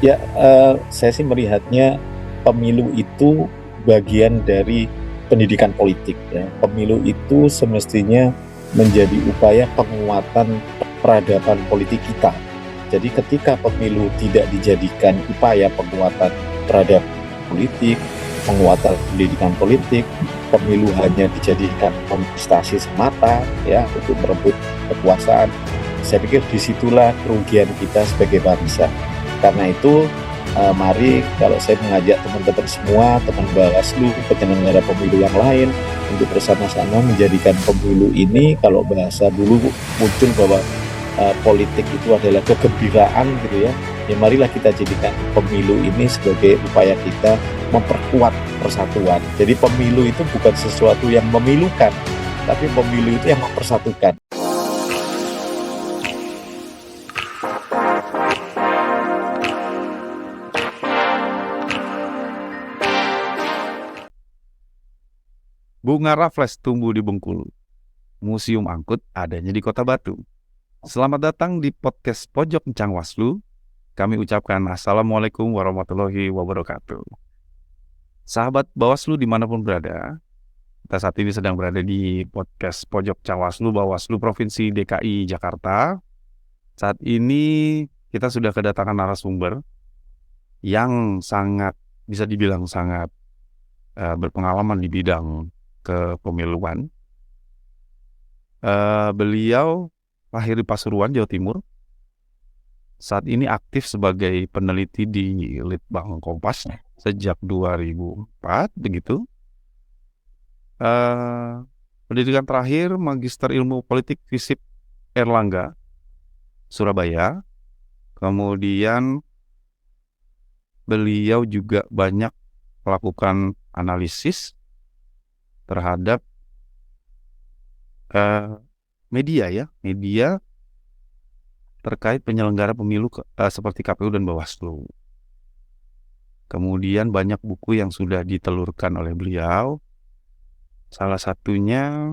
Ya, saya sih melihatnya pemilu itu bagian dari pendidikan politik ya. Pemilu itu semestinya menjadi upaya penguatan peradaban politik kita. Jadi ketika pemilu tidak dijadikan upaya penguatan peradaban politik, penguatan pendidikan politik, pemilu hanya dijadikan kontestasi semata ya untuk merebut kekuasaan. Saya pikir disitulah kerugian kita sebagai bangsa. Karena itu, mari kalau saya mengajak teman-teman semua, teman Bawaslu, penyelenggara pemilu yang lain, untuk bersama-sama menjadikan pemilu ini, kalau bahasa dulu muncul bahwa politik itu adalah kegembiraan gitu ya. Ya marilah kita jadikan pemilu ini sebagai upaya kita memperkuat persatuan. Jadi pemilu itu bukan sesuatu yang memilukan, tapi pemilu itu yang mempersatukan. Bunga Raffles tumbuh di Bengkulu. Museum angkut adanya di Kota Batu. Selamat datang di podcast Pojok Cangwaslu. Kami ucapkan Assalamualaikum warahmatullahi wabarakatuh. Sahabat Bawaslu dimanapun berada, kita saat ini sedang berada di podcast Pojok Cangwaslu Bawaslu Provinsi DKI Jakarta. Saat ini kita sudah kedatangan narasumber yang sangat, bisa dibilang sangat berpengalaman di bidang kepemiluan. Beliau lahir di Pasuruan, Jawa Timur. Saat ini aktif sebagai peneliti di Litbang Kompas sejak 2004, begitu. Pendidikan terakhir Magister Ilmu Politik FISIP Erlangga, Surabaya. Kemudian beliau juga banyak melakukan analisis terhadap media terkait penyelenggara pemilu seperti KPU dan Bawaslu. Kemudian banyak buku yang sudah ditelurkan oleh beliau. Salah satunya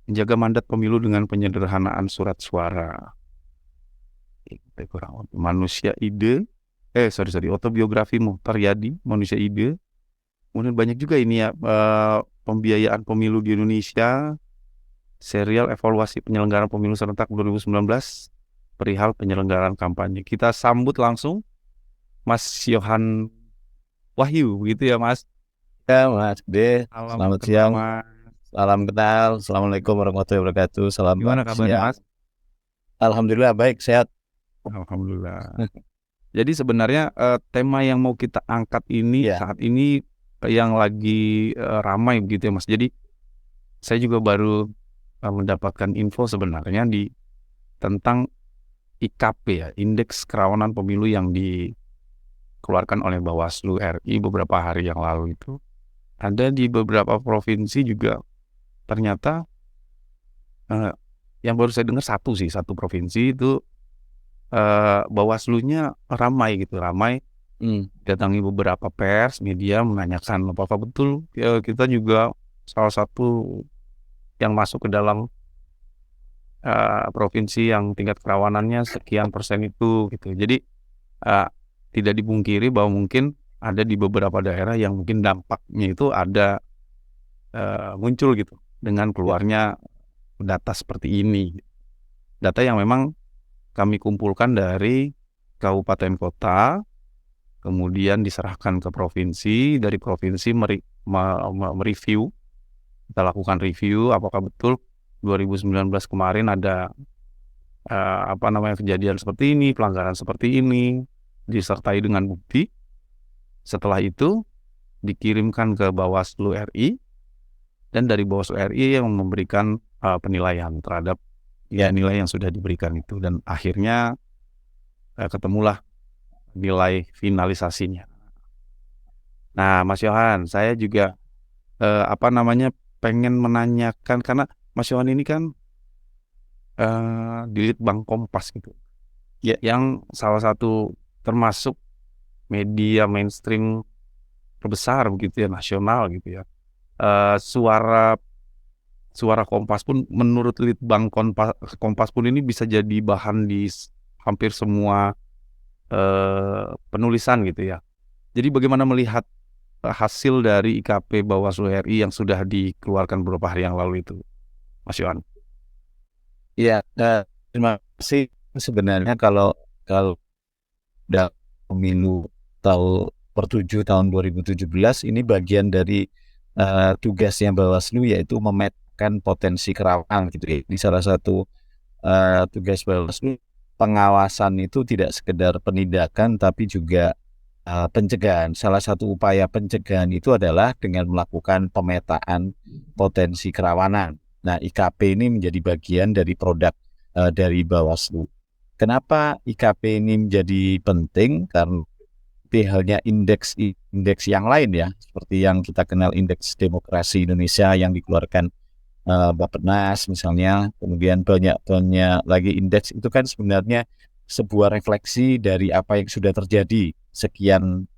Menjaga Mandat Pemilu dengan Penyederhanaan Surat Suara. Autobiografi Muhtar Yadi, Manusia Ide. Kemudian banyak juga ini ya, pembiayaan pemilu di Indonesia, serial evaluasi penyelenggaraan pemilu serentak 2019, perihal penyelenggaraan kampanye. Kita sambut langsung Mas Yohan Wahyu, begitu ya Mas? Ya Mas B, Salam selamat kenal siang, Mas. salam kenal, Assalamualaikum warahmatullahi wabarakatuh, Gimana selamat kabarnya siang. Mas? Alhamdulillah baik, sehat. Alhamdulillah. Jadi sebenarnya tema yang mau kita angkat ini Ya, saat ini yang lagi ramai begitu ya Mas. Jadi saya juga baru mendapatkan info sebenarnya tentang IKP ya, Indeks Kerawanan Pemilu yang dikeluarkan oleh Bawaslu RI beberapa hari yang lalu itu. Ada di beberapa provinsi juga ternyata yang baru saya dengar satu provinsi itu Bawaslunya ramai datangi beberapa pers, media menanyakan apakah betul kita juga salah satu yang masuk ke dalam provinsi yang tingkat kerawanannya sekian persen itu gitu. Jadi tidak dipungkiri bahwa mungkin ada di beberapa daerah yang mungkin dampaknya itu ada muncul gitu dengan keluarnya data seperti ini. Data yang memang kami kumpulkan dari kabupaten kota, kemudian diserahkan ke provinsi, dari provinsi mereview, kita lakukan review apakah betul 2019 kemarin ada kejadian seperti ini, pelanggaran seperti ini, disertai dengan bukti. Setelah itu dikirimkan ke Bawaslu RI, dan dari Bawaslu RI yang memberikan penilaian terhadap nilai yang sudah diberikan itu, dan akhirnya ketemulah nilai finalisasinya. Nah, Mas Yohan, saya juga pengen menanyakan, karena Mas Yohan ini kan di Litbang Kompas gitu, yang salah satu termasuk media mainstream terbesar begitu ya, nasional gitu ya. Suara Kompas pun, menurut Litbang Kompas pun ini bisa jadi bahan di hampir semua penulisan gitu ya. Jadi bagaimana melihat hasil dari IKP Bawaslu RI yang sudah dikeluarkan beberapa hari yang lalu itu, Mas Yohan? Iya, terima kasih. Sebenarnya kalau dalam pemilu tahun 2017 ini bagian dari tugasnya Bawaslu, yaitu memetakan potensi kerawanan gitu ya. Di salah satu tugas Bawaslu, pengawasan itu tidak sekedar penindakan tapi juga pencegahan. Salah satu upaya pencegahan itu adalah dengan melakukan pemetaan potensi kerawanan. Nah, IKP ini menjadi bagian dari produk dari Bawaslu. Kenapa IKP ini menjadi penting? Karena halnya indeks yang lain ya, seperti yang kita kenal Indeks Demokrasi Indonesia yang dikeluarkan Bappenas misalnya, kemudian banyak lagi indeks, itu kan sebenarnya sebuah refleksi dari apa yang sudah terjadi sekian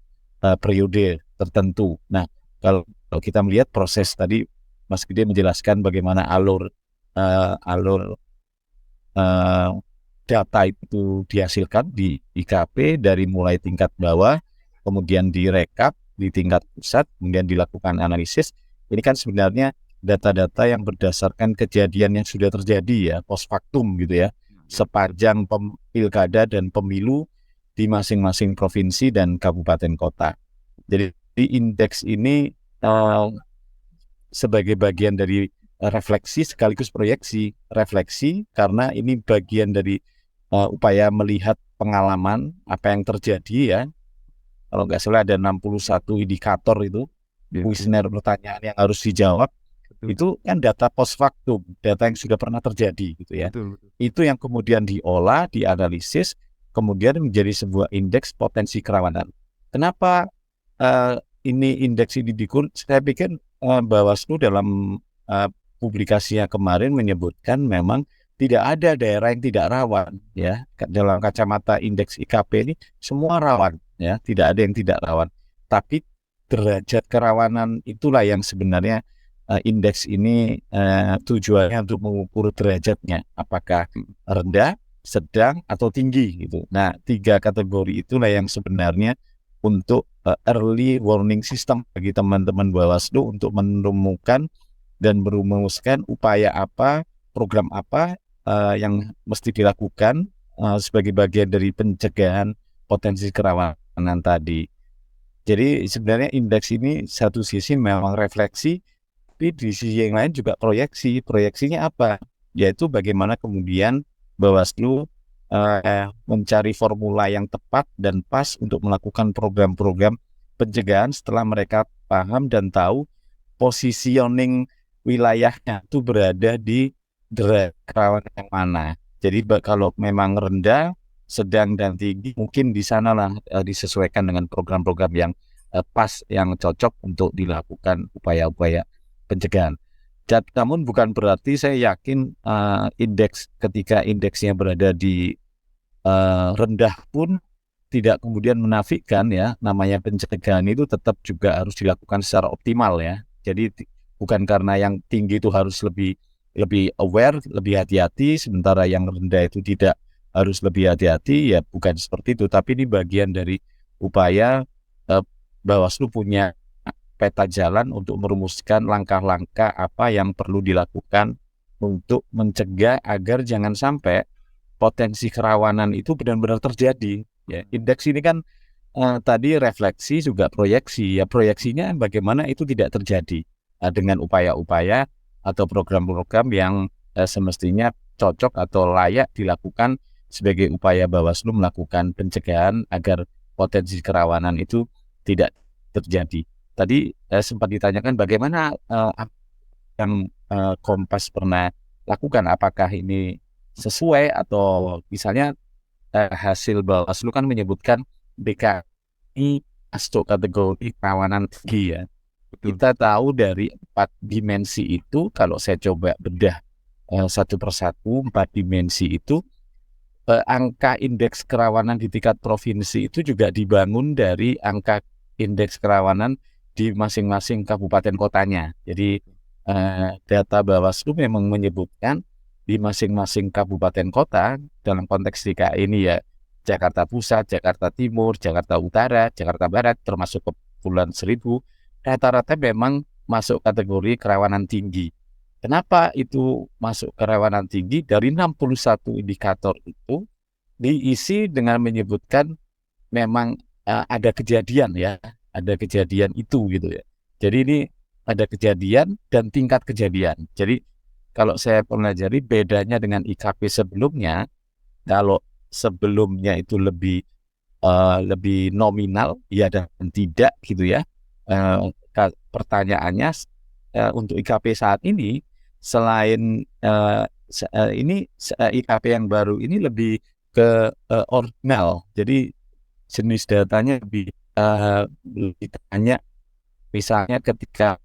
periode tertentu. Nah, kalau kita melihat proses tadi, Mas Gede menjelaskan bagaimana alur data itu dihasilkan di IKP dari mulai tingkat bawah, kemudian direkap di tingkat pusat, kemudian dilakukan analisis. Ini kan sebenarnya data-data yang berdasarkan kejadian yang sudah terjadi ya, post factum gitu ya, sepanjang pilkada dan pemilu di masing-masing provinsi dan kabupaten kota. Jadi indeks ini sebagai bagian dari refleksi sekaligus proyeksi. Refleksi karena ini bagian dari upaya melihat pengalaman apa yang terjadi ya. Kalau nggak salah ada 61 indikator itu, kuesioner pertanyaan yang harus dijawab. Itu kan data post factum, data yang sudah pernah terjadi gitu ya. Betul. Itu yang kemudian diolah, dianalisis, kemudian menjadi sebuah indeks potensi kerawanan. Kenapa ini indeks ini saya pikir Bawaslu dalam publikasinya kemarin menyebutkan memang tidak ada daerah yang tidak rawan ya. Dalam kacamata indeks IKP ini semua rawan ya, tidak ada yang tidak rawan. Tapi derajat kerawanan itulah yang sebenarnya indeks ini tujuannya untuk mengukur derajatnya, apakah rendah, sedang, atau tinggi gitu. Nah, 3 kategori itulah yang sebenarnya untuk early warning system bagi teman-teman Bawaslu untuk menemukan dan merumuskan upaya apa, program apa yang mesti dilakukan sebagai bagian dari pencegahan potensi kerawanan tadi. Jadi sebenarnya indeks ini satu sisi memang refleksi, tapi di sisi yang lain juga proyeksi. Proyeksinya apa? Yaitu bagaimana kemudian Bawaslu mencari formula yang tepat dan pas untuk melakukan program-program pencegahan setelah mereka paham dan tahu positioning wilayahnya itu berada di derajat kerawanan yang mana. Jadi kalau memang rendah, sedang, dan tinggi, mungkin di sanalah disesuaikan dengan program-program yang pas, yang cocok untuk dilakukan upaya-upaya pencegahan. Namun bukan berarti saya yakin ketika indeksnya berada di rendah pun tidak kemudian menafikan ya, namanya pencegahan itu tetap juga harus dilakukan secara optimal ya. Jadi bukan karena yang tinggi itu harus lebih aware, lebih hati-hati, sementara yang rendah itu tidak harus lebih hati-hati, ya bukan seperti itu. Tapi ini bagian dari upaya Bawaslu punya peta jalan untuk merumuskan langkah-langkah apa yang perlu dilakukan untuk mencegah agar jangan sampai potensi kerawanan itu benar-benar terjadi. Ya, indeks ini kan tadi refleksi juga proyeksi. Ya, proyeksinya bagaimana itu tidak terjadi dengan upaya-upaya atau program-program yang semestinya cocok atau layak dilakukan sebagai upaya Bawaslu melakukan pencegahan agar potensi kerawanan itu tidak terjadi. Tadi sempat ditanyakan bagaimana yang Kompas pernah lakukan, apakah ini sesuai atau misalnya hasil Bawaslu kan menyebutkan DKI masuk kategori kerawanan tinggi ya. Betul. Kita tahu dari 4 dimensi itu, kalau saya coba bedah satu persatu 4 dimensi itu, angka indeks kerawanan di tingkat provinsi itu juga dibangun dari angka indeks kerawanan di masing-masing kabupaten kotanya. Jadi data Bawaslu memang menyebutkan di masing-masing kabupaten kota dalam konteks DKI ini ya, Jakarta Pusat, Jakarta Timur, Jakarta Utara, Jakarta Barat, termasuk Kepulauan Seribu, rata-rata memang masuk kategori kerawanan tinggi. Kenapa itu masuk kerawanan tinggi? Dari 61 indikator itu diisi dengan menyebutkan memang ada kejadian ya, ada kejadian itu gitu ya. Jadi ini ada kejadian dan tingkat kejadian. Jadi kalau saya pelajari bedanya dengan IKP sebelumnya, kalau sebelumnya itu lebih nominal, ya dan tidak gitu ya. Pertanyaannya untuk IKP saat ini, selain IKP yang baru ini lebih ke ordinal. Jadi jenis datanya lebih tanya, misalnya ketika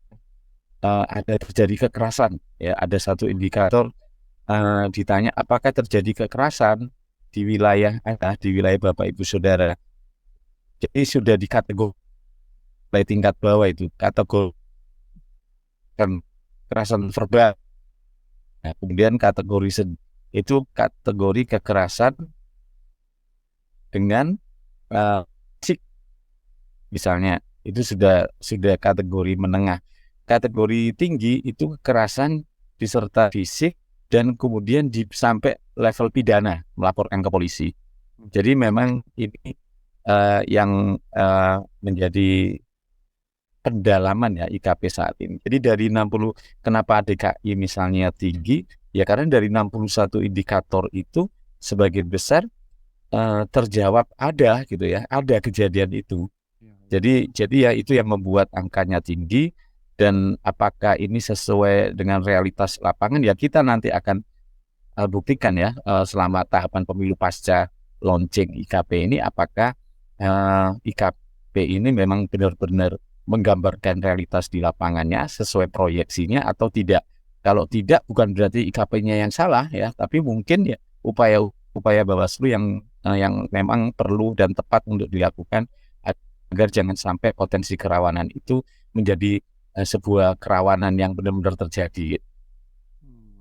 ada terjadi kekerasan, ya ada satu indikator ditanya apakah terjadi kekerasan di wilayah Bapak Ibu Saudara. Jadi sudah dikategori tingkat bawah itu kategori kekerasan verbal. Nah, kemudian itu kategori kekerasan dengan fisik, misalnya itu sudah kategori menengah. Kategori tinggi itu kekerasan disertai fisik dan kemudian sampai level pidana, melaporkan ke polisi. Jadi memang ini yang menjadi pendalaman ya IKP saat ini. Jadi dari 60, kenapa DKI misalnya tinggi? Ya karena dari 61 indikator itu sebagian besar terjawab ada gitu ya, ada kejadian itu. Jadi ya itu yang membuat angkanya tinggi. Dan apakah ini sesuai dengan realitas lapangan, ya kita nanti akan buktikan ya selama tahapan pemilu pasca launching IKP ini, apakah IKP ini memang benar-benar menggambarkan realitas di lapangannya sesuai proyeksinya atau tidak. Kalau tidak, bukan berarti IKP-nya yang salah ya, tapi mungkin ya upaya Bawaslu yang memang perlu dan tepat untuk dilakukan agar jangan sampai potensi kerawanan itu menjadi sebuah kerawanan yang benar-benar terjadi.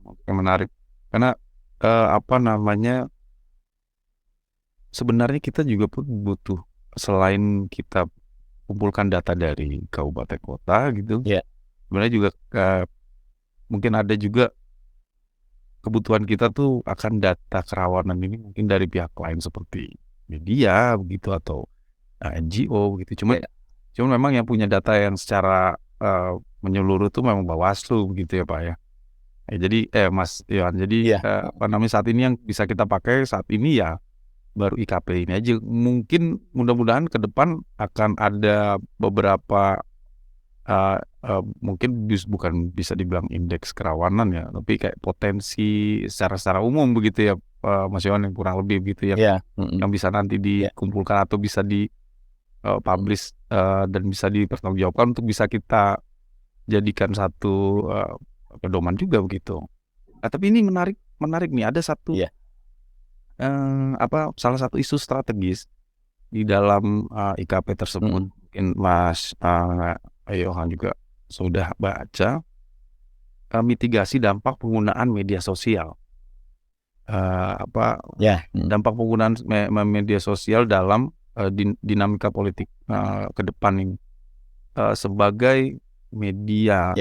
Oke, menarik. Karena sebenarnya kita juga butuh, selain kita kumpulkan data dari kabupaten kota gitu, sebenarnya juga mungkin ada juga kebutuhan kita tuh akan data kerawanan ini mungkin dari pihak lain seperti media begitu atau NGO gitu. Cuma memang yang punya data yang secara menyeluruh tuh memang Bawaslu begitu ya Pak ya. Jadi Mas Yohan, jadi saat ini yang bisa kita pakai saat ini ya baru IKP ini aja. Mungkin mudah-mudahan ke depan akan ada beberapa mungkin bukan bisa dibilang indeks kerawanan ya, tapi kayak potensi secara umum begitu ya Mas Yohan, yang kurang lebih begitu ya, yang bisa nanti dikumpulkan atau bisa di publish dan bisa dipertanggungjawabkan untuk bisa kita jadikan satu pedoman juga begitu. Tapi ini menarik nih, ada satu salah satu isu strategis di dalam IKP tersebut. Mungkin Mas Yohan juga sudah baca, mitigasi dampak penggunaan media sosial. Dampak penggunaan media sosial dalam dinamika politik ke depan ini, sebagai media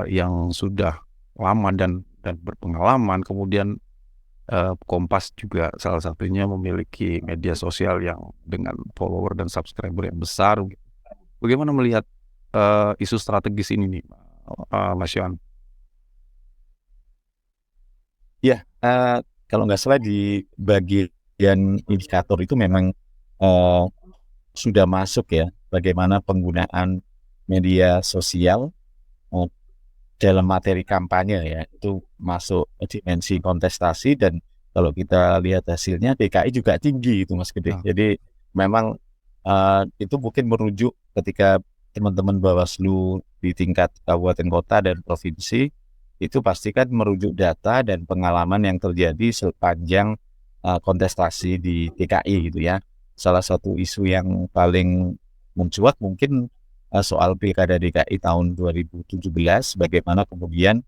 yang sudah lama dan berpengalaman. Kemudian Kompas juga salah satunya memiliki media sosial yang dengan follower dan subscriber yang besar. Bagaimana melihat isu strategis ini nih, Mas Yohan? Kalau nggak salah di bagian indikator itu memang sudah masuk ya, bagaimana penggunaan media sosial dalam materi kampanye ya, itu masuk dimensi kontestasi. Dan kalau kita lihat hasilnya DKI juga tinggi itu Mas Gede. Jadi memang itu mungkin merujuk ketika teman-teman Bawaslu di tingkat kabupaten kota dan provinsi itu pastikan merujuk data dan pengalaman yang terjadi sepanjang kontestasi di DKI gitu ya. Salah satu isu yang paling mencuat mungkin soal Pilkada DKI tahun 2017, bagaimana kemudian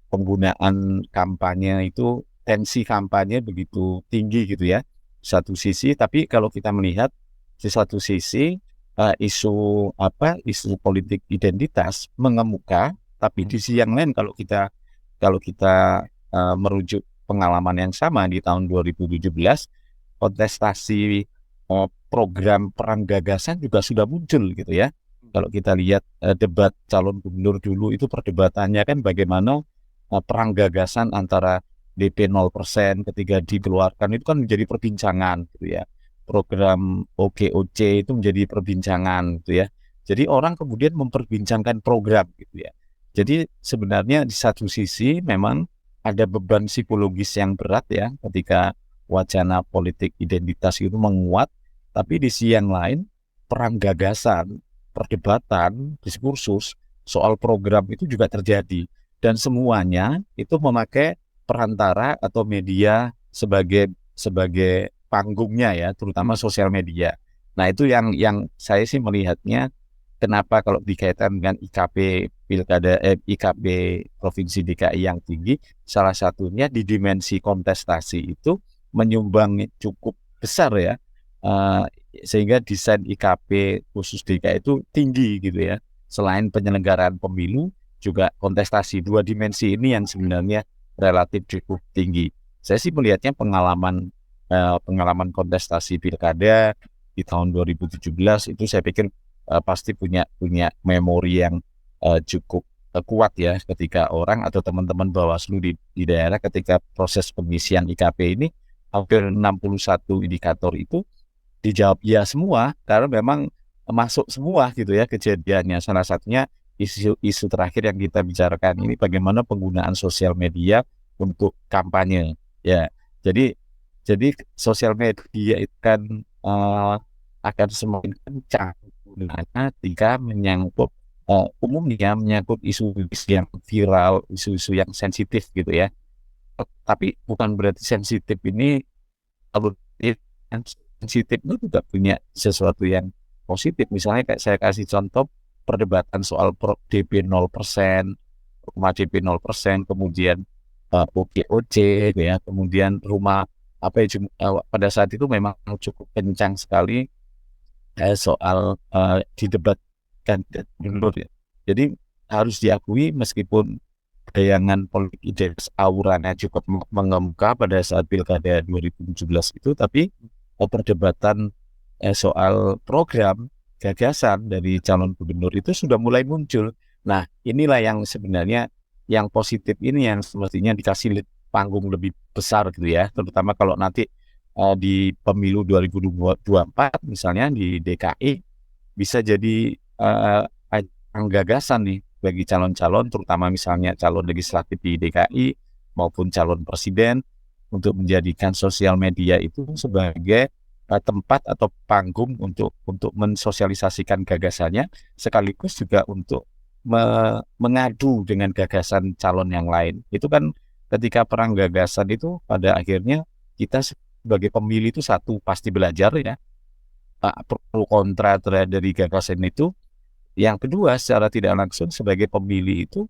penggunaan kampanye itu, tensi kampanye begitu tinggi gitu ya, satu sisi. Tapi kalau kita melihat di satu sisi isu politik identitas mengemuka, tapi di sisi yang lain kalau kita merujuk pengalaman yang sama di tahun 2017, kontestasi program perang gagasan juga sudah muncul gitu ya. Kalau kita lihat debat calon gubernur dulu itu perdebatannya kan bagaimana perang gagasan antara DP 0% ketika dikeluarkan itu kan menjadi perbincangan gitu ya. Program OKOC itu menjadi perbincangan gitu ya. Jadi orang kemudian memperbincangkan program gitu ya. Jadi sebenarnya di satu sisi memang ada beban psikologis yang berat ya ketika wacana politik identitas itu menguat, tapi di sisi yang lain perang gagasan, perdebatan, diskursus soal program itu juga terjadi, dan semuanya itu memakai perantara atau media sebagai panggungnya ya, terutama sosial media. Nah, itu yang saya sih melihatnya kenapa kalau dikaitkan dengan IKP Provinsi DKI yang tinggi, salah satunya di dimensi kontestasi itu menyumbang cukup besar ya, sehingga desain IKP khusus DKI itu tinggi gitu ya. Selain penyelenggaraan pemilu, juga kontestasi, dua dimensi ini yang sebenarnya relatif cukup tinggi. Saya sih melihatnya pengalaman kontestasi pilkada di tahun 2017 itu saya pikir pasti punya memori yang cukup kuat ya, ketika orang atau teman-teman Bawaslu di daerah ketika proses pengisian IKP ini hampir 61 indikator itu dijawab ya semua, karena memang masuk semua gitu ya kejadiannya. Salah satunya isu terakhir yang kita bicarakan ini bagaimana penggunaan sosial media untuk kampanye ya. Jadi sosial media itu kan akan semakin kencang gunanya ketika menyangkut umumnya menyangkut isu-isu yang viral, isu-isu yang sensitif gitu ya. Tapi bukan berarti sensitif ini sensitif itu juga punya sesuatu yang positif. Misalnya kayak saya kasih contoh perdebatan soal DP 0%, DP 0%, kemudian OKOC gitu ya, kemudian rumah pada saat itu memang cukup kencang sekali soal didebatkan gubernur ya. Jadi harus diakui meskipun bayangan politik identitas auranya cukup mengemuka pada saat pilkada 2017 itu, tapi perdebatan soal program gagasan dari calon gubernur itu sudah mulai muncul. Nah, inilah yang sebenarnya yang positif ini yang semestinya dikasih panggung lebih besar gitu ya, terutama kalau nanti di pemilu 2024 misalnya di DKI bisa jadi gagasan nih bagi calon-calon, terutama misalnya calon legislatif di DKI maupun calon presiden, untuk menjadikan sosial media itu sebagai tempat atau panggung untuk mensosialisasikan gagasannya, sekaligus juga untuk mengadu dengan gagasan calon yang lain. Itu kan ketika perang gagasan itu pada akhirnya kita sebagai pemilih itu satu pasti belajar ya pro kontra dari gagasan itu. Yang kedua, secara tidak langsung sebagai pemilih itu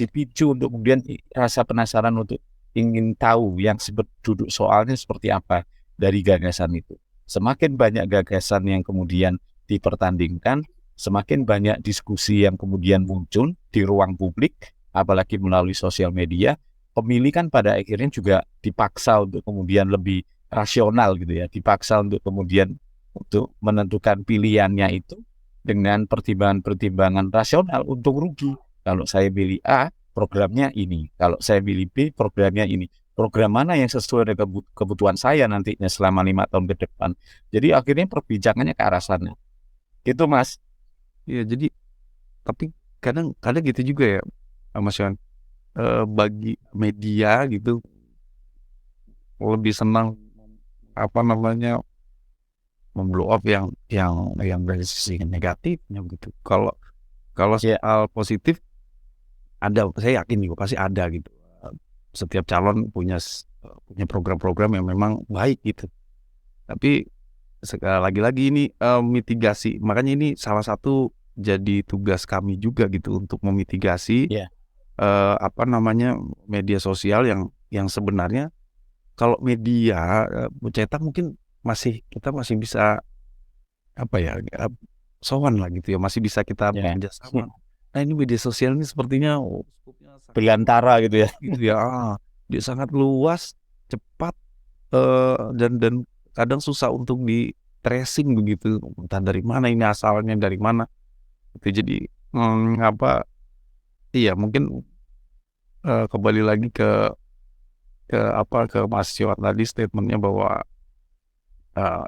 dipicu untuk kemudian rasa penasaran untuk ingin tahu yang duduk soalnya seperti apa dari gagasan itu. Semakin banyak gagasan yang kemudian dipertandingkan, semakin banyak diskusi yang kemudian muncul di ruang publik, apalagi melalui sosial media, pemilih kan pada akhirnya juga dipaksa untuk kemudian lebih rasional gitu ya, dipaksa untuk kemudian untuk menentukan pilihannya itu dengan pertimbangan rasional untuk rugi. Kalau saya pilih A, programnya ini. Kalau saya pilih B, programnya ini. Program mana yang sesuai dengan kebutuhan saya nantinya selama 5 tahun ke depan. Jadi akhirnya perbincangannya ke arah sana. Gitu Mas. Iya, jadi tapi kadang gitu juga ya Mas Yohan. Bagi media gitu lebih senang memblow up yang dari sisi negatifnya gitu. Kalau soal positif ada, saya yakin juga pasti ada gitu. Setiap calon punya program-program yang memang baik gitu. Tapi lagi-lagi ini mitigasi. Makanya ini salah satu jadi tugas kami juga gitu untuk memitigasi media sosial yang sebenarnya kalau media cetak mungkin kita masih bisa apa ya, sowan lah gitu ya, masih bisa kita Ya. bekerja sama. Nah ini media sosial ini sepertinya skopnya sangat Belantara gitu ya. gitu ya. Dia sangat luas, cepat, dan kadang susah untuk di tracing begitu, entah dari mana ini asalnya, dari mana. Itu jadi iya mungkin kembali lagi ke Mas Yohan tadi statementnya bahwa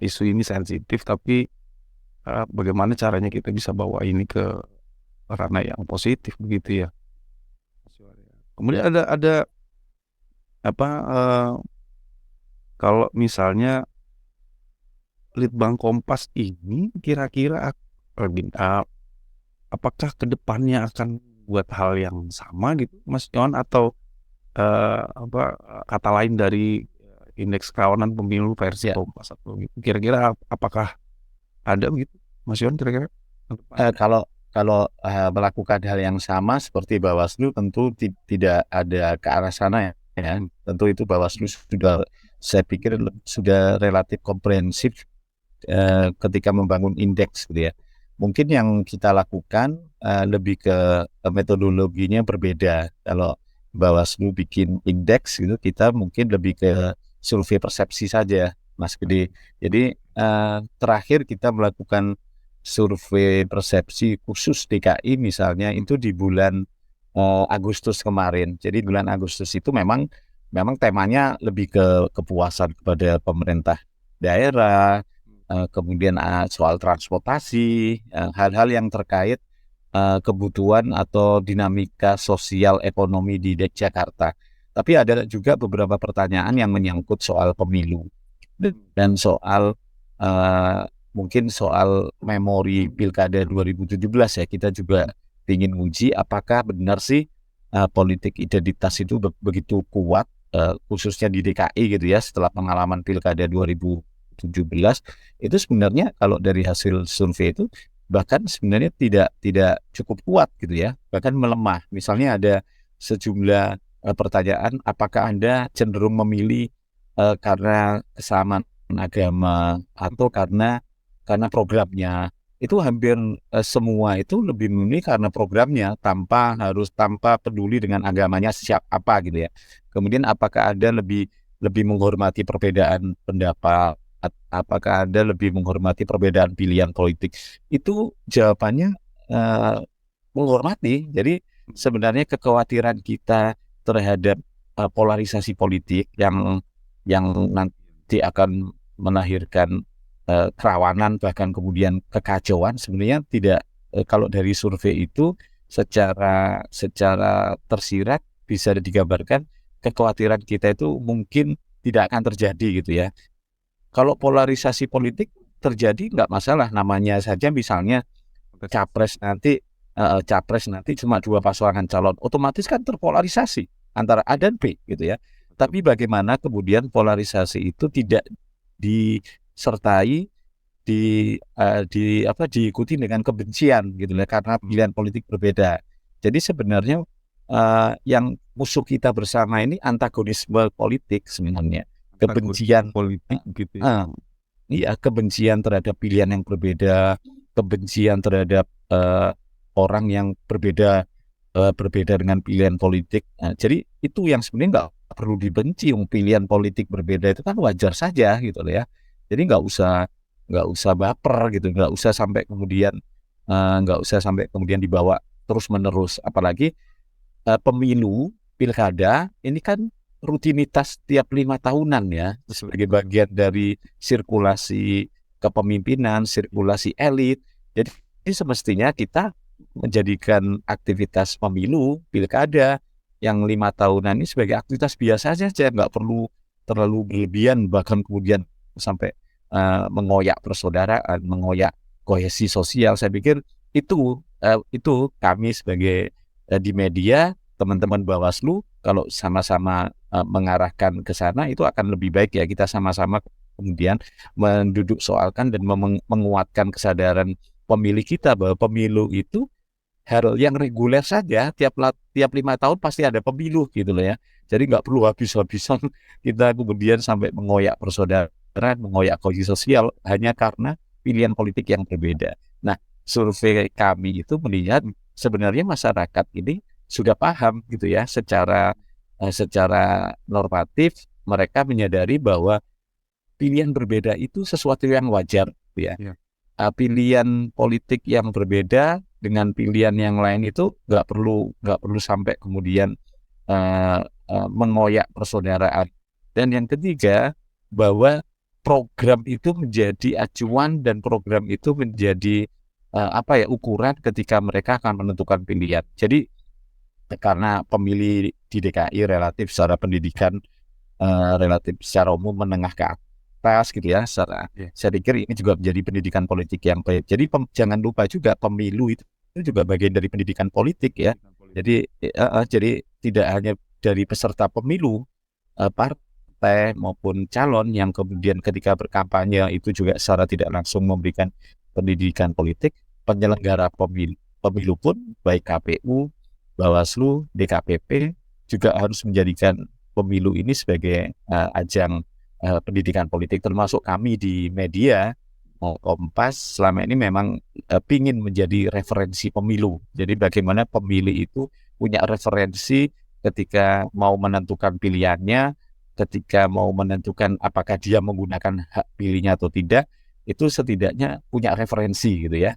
isu ini sensitif, tapi bagaimana caranya kita bisa bawa ini ke ranah yang positif begitu ya. Kemudian ada apa kalau misalnya Litbang Kompas ini kira-kira apakah kedepannya akan buat hal yang sama gitu, Mas Yohan, atau kata lain dari indeks kerawanan pemilu versi Ya. Kompas atau gitu. Kira-kira apakah ada begitu, Mas Yohan, kira-kira? Kalau melakukan hal yang sama seperti Bawaslu tentu tidak ada ke arah sana ya. Tentu itu Bawaslu sudah, saya pikir sudah relatif komprehensif ketika membangun indeks gitu ya. Mungkin yang kita lakukan lebih ke metodologinya berbeda. Kalau Bawaslu bikin indeks gitu, kita mungkin lebih ke survei persepsi saja, Mas Gede. Jadi terakhir kita melakukan survei persepsi khusus DKI misalnya itu di bulan Agustus kemarin. Jadi bulan Agustus itu memang temanya lebih ke kepuasan kepada pemerintah daerah, kemudian soal transportasi, hal-hal yang terkait kebutuhan atau dinamika sosial ekonomi di Jakarta. Tapi ada juga beberapa pertanyaan yang menyangkut soal pemilu dan soal mungkin soal memori Pilkada 2017 ya. Kita juga ingin uji apakah benar sih politik identitas itu begitu kuat, khususnya di DKI gitu ya, setelah pengalaman Pilkada 2017 itu sebenarnya kalau dari hasil survei itu bahkan sebenarnya tidak cukup kuat gitu ya, bahkan melemah. Misalnya ada sejumlah pertanyaan, apakah Anda cenderung memilih karena kesamaan agama atau karena programnya. Itu hampir semua itu lebih memilih karena programnya tanpa peduli dengan agamanya siapa gitu ya. Kemudian apakah Anda lebih menghormati perbedaan pendapat, apakah Anda lebih menghormati perbedaan pilihan politik? Itu jawabannya menghormati. Jadi sebenarnya kekhawatiran kita terhadap polarisasi politik yang nanti akan melahirkan kerawanan bahkan kemudian kekacauan sebenarnya tidak, kalau dari survei itu secara tersirat bisa digambarkan kekhawatiran kita itu mungkin tidak akan terjadi gitu ya. Kalau polarisasi politik terjadi nggak masalah, namanya saja misalnya capres nanti cuma 2 pasangan calon, otomatis kan terpolarisasi antara A dan B gitu ya. Tapi bagaimana kemudian polarisasi itu tidak disertai diikuti dengan kebencian gitu ya, karena pilihan politik berbeda. Jadi sebenarnya yang musuh kita bersama ini antagonisme politik sebenarnya, kebencian politik gitu ya. Iya, kebencian terhadap pilihan yang berbeda, kebencian terhadap orang yang berbeda dengan pilihan politik. Jadi itu yang sebenarnya nggak perlu dibenci. Pilihan politik berbeda itu kan wajar saja gitu loh ya. Jadi nggak usah baper gitu, nggak usah sampai kemudian dibawa terus menerus. Apalagi pemilu pilkada ini kan rutinitas tiap 5 tahunan ya, sebagai bagian dari sirkulasi kepemimpinan, sirkulasi elit. Jadi semestinya kita menjadikan aktivitas pemilu pilkada yang 5 tahunan ini sebagai aktivitas biasa saja, nggak perlu terlalu berlebihan, bahkan kemudian sampai mengoyak persaudaraan, mengoyak kohesi sosial. Saya pikir itu kami sebagai di media, teman-teman Bawaslu kalau sama-sama mengarahkan ke sana itu akan lebih baik ya. Kita sama-sama kemudian menduduk soalkan dan menguatkan kesadaran pemilih kita bahwa pemilu itu hal yang reguler saja, tiap 5 tahun pasti ada pemilu gitu loh ya. Jadi nggak perlu habis-habisan kita kemudian sampai mengoyak persaudaraan, mengoyak kohesi sosial hanya karena pilihan politik yang berbeda. Nah, survei kami itu melihat sebenarnya masyarakat ini sudah paham gitu ya, secara normatif mereka menyadari bahwa pilihan berbeda itu sesuatu yang wajar gitu ya. Iya. Pilihan politik yang berbeda dengan pilihan yang lain itu nggak perlu sampai kemudian mengoyak persaudaraan. Dan yang ketiga, bahwa program itu menjadi acuan dan program itu menjadi ukuran ketika mereka akan menentukan pilihan. Jadi karena pemilih di DKI relatif secara pendidikan relatif secara umum menengah ke atas gitu ya, Iya. saya pikir ini juga menjadi pendidikan politik yang baik. Jadi jangan lupa juga pemilu itu juga bagian dari pendidikan politik ya. Jadi tidak hanya dari peserta pemilu, partai maupun calon yang kemudian ketika berkampanye itu juga secara tidak langsung memberikan pendidikan politik, penyelenggara pemilu pun baik KPU, Bawaslu, DKPP juga harus menjadikan pemilu ini sebagai ajang pendidikan politik, termasuk kami di media Kompas selama ini memang pingin menjadi referensi pemilu. Jadi bagaimana pemilih itu punya referensi ketika mau menentukan pilihannya, ketika mau menentukan apakah dia menggunakan hak pilihnya atau tidak, itu setidaknya punya referensi gitu ya.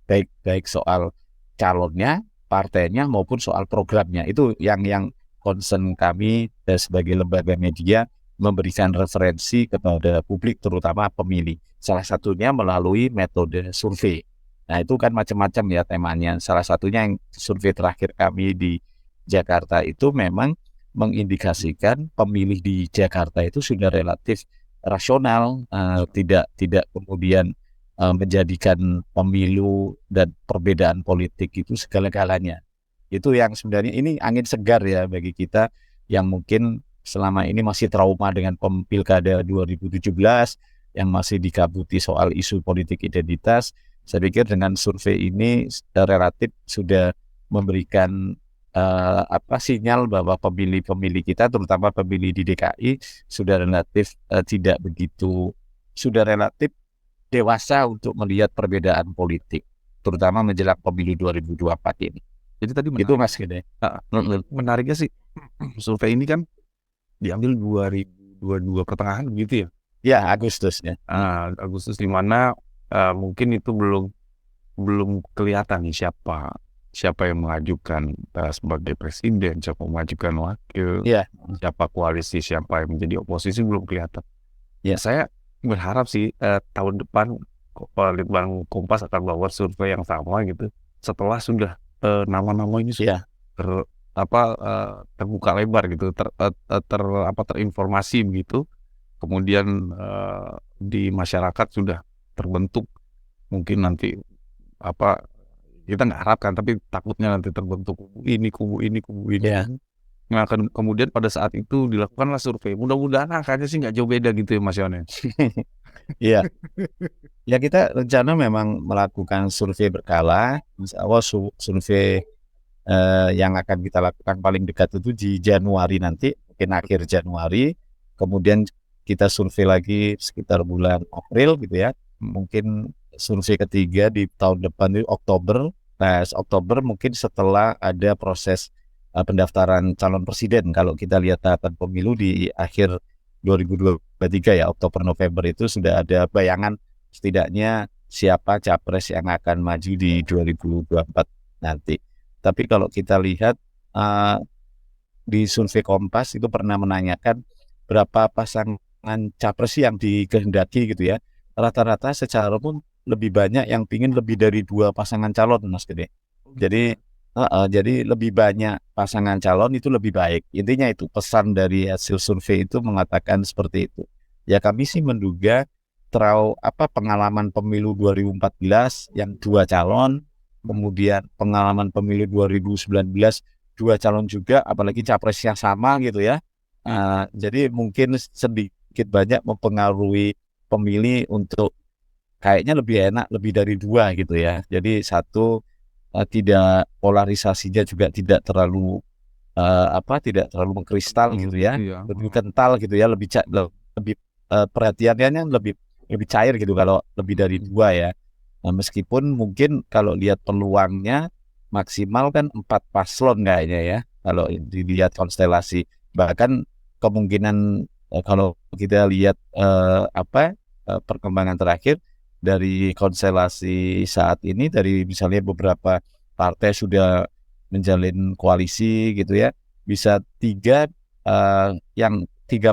Baik soal calonnya, partainya maupun soal programnya. Itu yang concern kami sebagai lembaga media, memberikan referensi kepada publik terutama pemilih. Salah satunya melalui metode survei. Nah, itu kan macam-macam ya temanya. Salah satunya yang survei terakhir kami di Jakarta itu memang mengindikasikan pemilih di Jakarta itu sudah relatif rasional, tidak kemudian menjadikan pemilu dan perbedaan politik itu segala-galanya. Itu yang sebenarnya ini angin segar ya bagi kita yang mungkin selama ini masih trauma dengan Pilkada 2017 yang masih dikabuti soal isu politik identitas. Saya pikir dengan survei ini relatif sudah memberikan sinyal bahwa pemilih-pemilih kita, terutama pemilih di DKI, sudah relatif dewasa untuk melihat perbedaan politik, terutama menjelang pemilu 2024 ini. Jadi tadi Itu Mas Gede. menariknya sih survei ini kan diambil 2022 pertengahan gitu ya. Ya, Agustus ya. Agustus, di mana mungkin itu belum kelihatan nih siapa yang mengajukan sebagai presiden, siapa yang mengajukan wakil, Ya. siapa koalisi, siapa yang menjadi oposisi, belum kelihatan. Ya. Saya berharap sih tahun depan Litbang Kompas akan bawa survei yang sama gitu. Setelah sudah nama-nama ini sudah terbuka lebar gitu, terinformasi begitu, kemudian di masyarakat sudah terbentuk, mungkin nanti kita nggak harapkan, tapi takutnya nanti terbentuk kubu ini. Ya. Nah, kemudian pada saat itu dilakukanlah survei. Mudah-mudahan angkanya sih nggak jauh beda gitu ya Mas Yone. Iya. Ya, kita rencana memang melakukan survei berkala. Insya Allah survei yang akan kita lakukan paling dekat itu di Januari nanti, mungkin akhir Januari. Kemudian kita survei lagi sekitar bulan April gitu ya. Mungkin survei ketiga di tahun depan itu Oktober. Nah, Oktober mungkin setelah ada proses pendaftaran calon presiden. Kalau kita lihat tahapan pemilu di akhir 2023 ya, Oktober November itu sudah ada bayangan setidaknya siapa capres yang akan maju di 2024 nanti. Tapi kalau kita lihat di survei Kompas itu pernah menanyakan berapa pasangan capres yang dikehendaki gitu ya. Rata-rata secara umum lebih banyak yang pingin lebih dari 2 pasangan calon, Mas Gede. Jadi lebih banyak pasangan calon itu lebih baik. Intinya itu pesan dari hasil survei itu mengatakan seperti itu. Ya, kami sih menduga pengalaman pemilu 2014 yang 2 calon, kemudian pengalaman pemilu 2019 2 calon juga, apalagi capresnya sama gitu ya. Jadi mungkin sedikit banyak mempengaruhi pemilih untuk kayaknya lebih enak lebih dari 2 gitu ya. Jadi 1 tidak polarisasinya juga tidak terlalu tidak terlalu mengkristal gitu ya, Iya. lebih kental gitu ya, lebih perhatiannya lebih cair gitu kalau lebih dari dua ya. Nah, meskipun mungkin kalau lihat peluangnya maksimal kan 4 paslon kayaknya ya, kalau dilihat konstelasi. Bahkan kemungkinan kalau kita lihat perkembangan terakhir dari konstelasi saat ini, dari misalnya beberapa partai sudah menjalin koalisi gitu ya, bisa tiga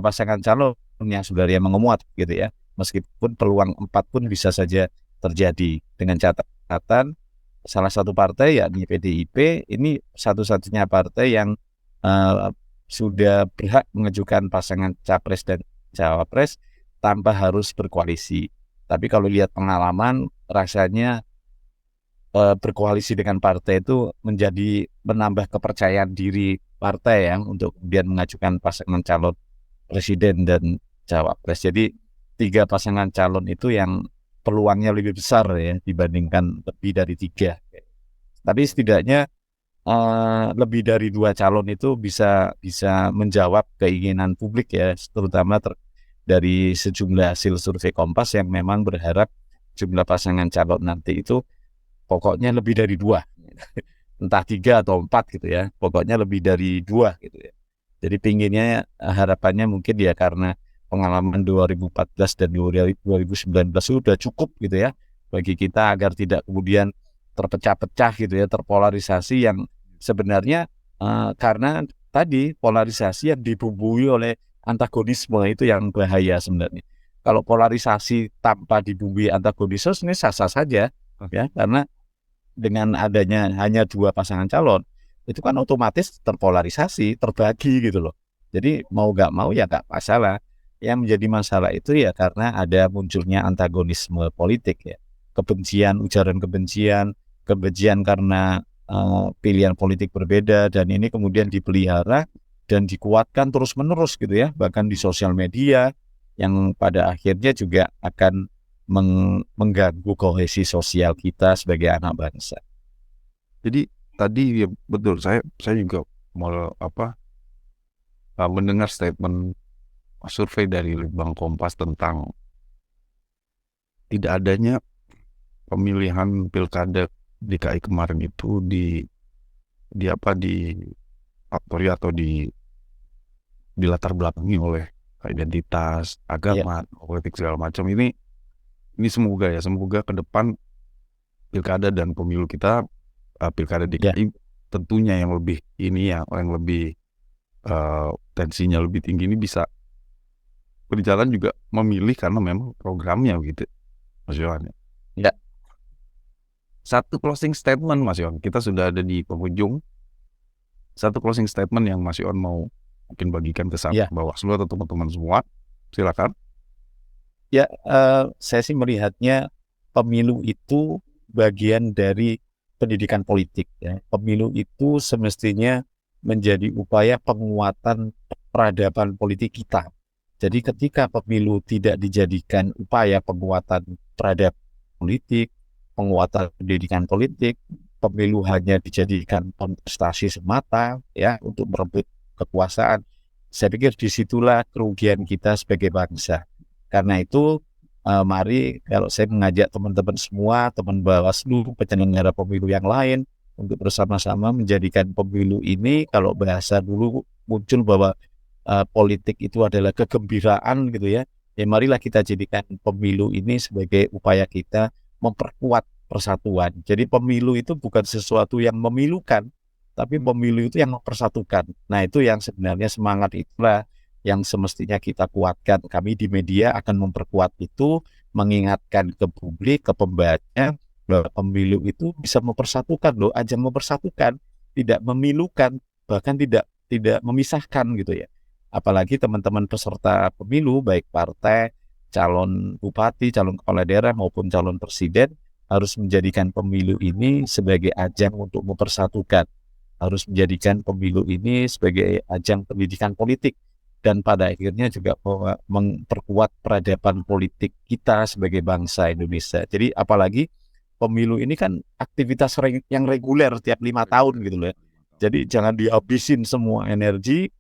pasangan calon yang sebenarnya menguat gitu ya, meskipun peluang 4 pun bisa saja terjadi, dengan catatan salah satu partai yakni PDIP ini satu-satunya partai yang uh, sudah berhak mengajukan pasangan capres dan cawapres tanpa harus berkoalisi. Tapi kalau lihat pengalaman, rasanya berkoalisi dengan partai itu menambah kepercayaan diri partai ya untuk kemudian mengajukan pasangan calon presiden dan cawapres. Jadi 3 pasangan calon itu yang peluangnya lebih besar ya dibandingkan lebih dari 3. Tapi setidaknya lebih dari 2 calon itu bisa menjawab keinginan publik ya, terutama dari sejumlah hasil survei Kompas yang memang berharap jumlah pasangan calon nanti itu pokoknya lebih dari 2, entah 3 atau 4 gitu ya, pokoknya lebih dari 2 gitu ya. Jadi pinginnya, harapannya mungkin ya karena pengalaman 2014 dan 2019 sudah cukup gitu ya bagi kita agar tidak kemudian terpecah-pecah gitu ya, terpolarisasi yang sebenarnya karena tadi polarisasi yang dibumbui oleh antagonisme itu yang bahaya sebenarnya. Kalau polarisasi tanpa dibumbui antagonisme ini sah-sah saja ya, karena dengan adanya hanya 2 pasangan calon itu kan otomatis terpolarisasi, terbagi gitu loh. Jadi mau nggak mau ya nggak masalah. Yang menjadi masalah itu ya karena ada munculnya antagonisme politik ya, kebencian, ujaran kebencian karena pilihan politik berbeda, dan ini kemudian dipelihara dan dikuatkan terus-menerus gitu ya, bahkan di sosial media yang pada akhirnya juga akan mengganggu kohesi sosial kita sebagai anak bangsa. Jadi tadi ya betul, saya juga mau mendengar statement survei dari Litbang Kompas tentang tidak adanya pemilihan pilkada DKI kemarin itu di faktori atau di latar belakangi oleh identitas, agama, politik segala macam. Ini semoga ke depan pilkada dan pemilu kita, pilkada DKI tentunya yang lebih yang lebih tensinya lebih tinggi ini bisa berjalan juga memilih karena memang programnya gitu, Mas Yohan. Ya. Satu closing statement, Mas Yohan, kita sudah ada di penghujung. Satu closing statement yang Mas Yohan mau mungkin bagikan ke Bawaslu atau teman-teman semua, silakan. Ya, saya sih melihatnya pemilu itu bagian dari pendidikan politik ya. Pemilu itu semestinya menjadi upaya penguatan peradaban politik kita. Jadi ketika pemilu tidak dijadikan upaya penguatan peradaban politik, penguatan pendidikan politik, pemilu hanya dijadikan kontestasi semata ya untuk merebut kekuasaan, saya pikir disitulah kerugian kita sebagai bangsa. Karena itu mari, kalau saya mengajak teman-teman semua, teman Bawaslu, penyelenggara pemilu yang lain, untuk bersama-sama menjadikan pemilu ini, kalau bahasa dulu muncul bahwa politik itu adalah kegembiraan gitu ya, marilah kita jadikan pemilu ini sebagai upaya kita memperkuat persatuan. Jadi pemilu itu bukan sesuatu yang memilukan, tapi pemilu itu yang mempersatukan. Nah, itu yang sebenarnya semangat itulah yang semestinya kita kuatkan. Kami di media akan memperkuat itu, mengingatkan ke publik, ke pembaca, bahwa pemilu itu bisa mempersatukan loh, ajang mempersatukan, tidak memilukan, bahkan tidak memisahkan gitu ya. Apalagi teman-teman peserta pemilu, baik partai, calon bupati, calon kepala daerah maupun calon presiden, harus menjadikan pemilu ini sebagai ajang untuk mempersatukan, harus menjadikan pemilu ini sebagai ajang pendidikan politik, dan pada akhirnya juga memperkuat peradaban politik kita sebagai bangsa Indonesia. Jadi apalagi pemilu ini kan aktivitas yang reguler tiap 5 tahun gitu loh ya. Jadi jangan dihabisin semua energi,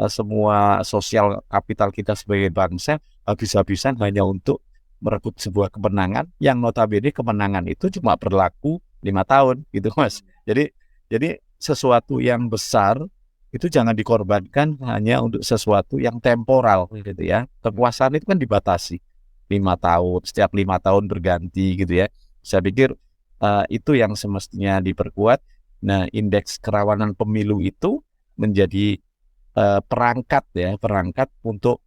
semua sosial kapital kita sebagai bangsa habis-habisan hanya untuk merebut sebuah kemenangan yang notabene kemenangan itu cuma berlaku 5 tahun gitu Mas. Jadi sesuatu yang besar itu jangan dikorbankan hanya untuk sesuatu yang temporal gitu ya. Kekuasaan itu kan dibatasi 5 tahun, setiap 5 tahun berganti gitu ya. Saya pikir itu yang semestinya diperkuat. Nah, indeks kerawanan pemilu itu menjadi perangkat untuk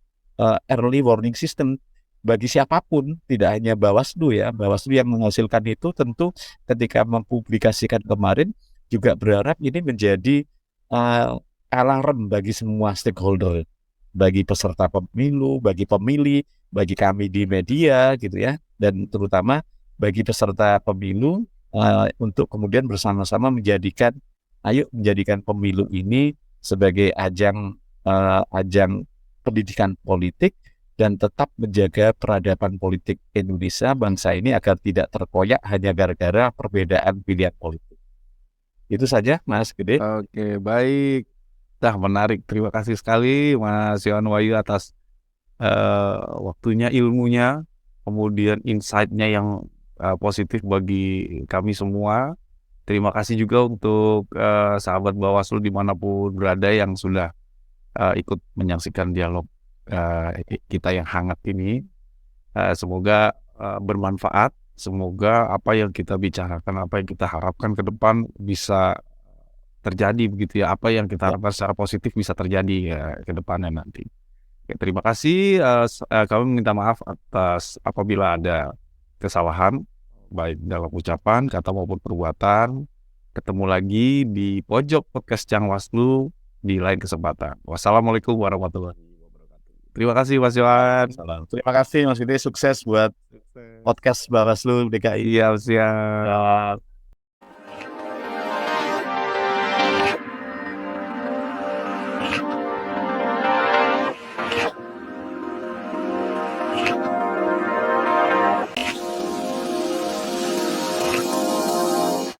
early warning system bagi siapapun, tidak hanya Bawaslu ya. Bawaslu yang menghasilkan itu tentu ketika mempublikasikan kemarin juga berharap ini menjadi alarm bagi semua stakeholder, bagi peserta pemilu, bagi pemilih, bagi kami di media gitu ya, dan terutama bagi peserta pemilu untuk kemudian bersama-sama menjadikan pemilu ini sebagai ajang pendidikan politik dan tetap menjaga peradaban politik Indonesia bangsa ini agar tidak terkoyak hanya gara-gara perbedaan pilihan politik. Itu saja Mas Gede. Oke, baik. Menarik. Terima kasih sekali Mas Yohan Wahyu atas waktunya, ilmunya, kemudian insight-nya yang positif bagi kami semua. Terima kasih juga untuk sahabat Bawaslu dimanapun berada yang sudah ikut menyaksikan dialog kita yang hangat ini. Semoga bermanfaat. Semoga apa yang kita bicarakan, apa yang kita harapkan ke depan bisa terjadi begitu ya. Apa yang kita harapkan secara positif bisa terjadi ya ke depannya nanti. Oke, terima kasih. Kami minta maaf atas apabila ada kesalahan baik dalam ucapan, kata maupun perbuatan. Ketemu lagi di pojok podcast Cangwaslu di lain kesempatan. Wassalamualaikum warahmatullahi wabarakatuh. Terima kasih Mas Yohan. Terima kasih Mas Gede, sukses buat podcast Bawaslu DKI. Iya, siap.